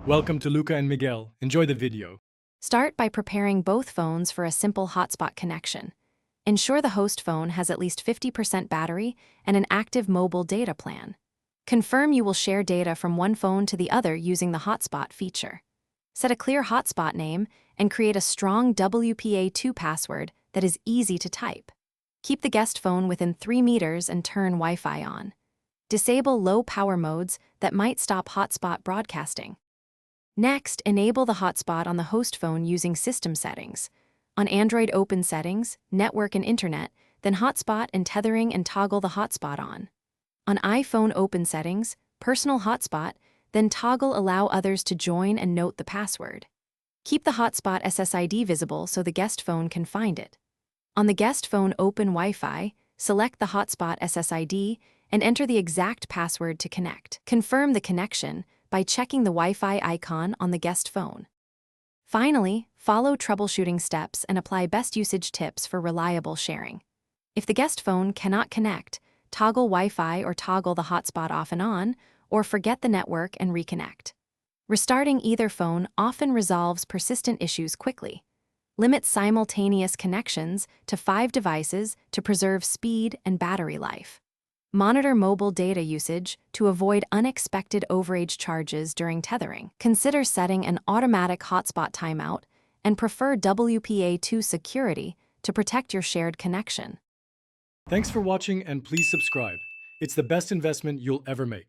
Welcome to Luca and Miguel. Enjoy the video. Start by preparing both phones for a simple hotspot connection. Ensure the host phone has at least 50% battery and an active mobile data plan. Confirm you will share data from one phone to the other using the hotspot feature. Set a clear hotspot name and create a strong WPA2 password that is easy to type. Keep the guest phone within 3 meters and turn Wi-Fi on. Disable low power modes that might stop hotspot broadcasting. Next, enable the hotspot on the host phone using system settings. On Android, open Settings, Network and Internet, then Hotspot and Tethering and toggle the hotspot on. On iPhone, open Settings, Personal Hotspot, then toggle Allow others to join and note the password. Keep the hotspot SSID visible so the guest phone can find it. On the guest phone, open Wi-Fi, select the hotspot SSID, and enter the exact password to connect. Confirm the connection by checking the Wi-Fi icon on the guest phone. Finally, follow troubleshooting steps and apply best usage tips for reliable sharing. If the guest phone cannot connect, toggle Wi-Fi or toggle the hotspot off and on, or forget the network and reconnect. Restarting either phone often resolves persistent issues quickly. Limit simultaneous connections to 5 devices to preserve speed and battery life. Monitor mobile data usage to avoid unexpected overage charges during tethering. Consider setting an automatic hotspot timeout and prefer WPA2 security to protect your shared connection. Thanks for watching and please subscribe. It's the best investment you'll ever make.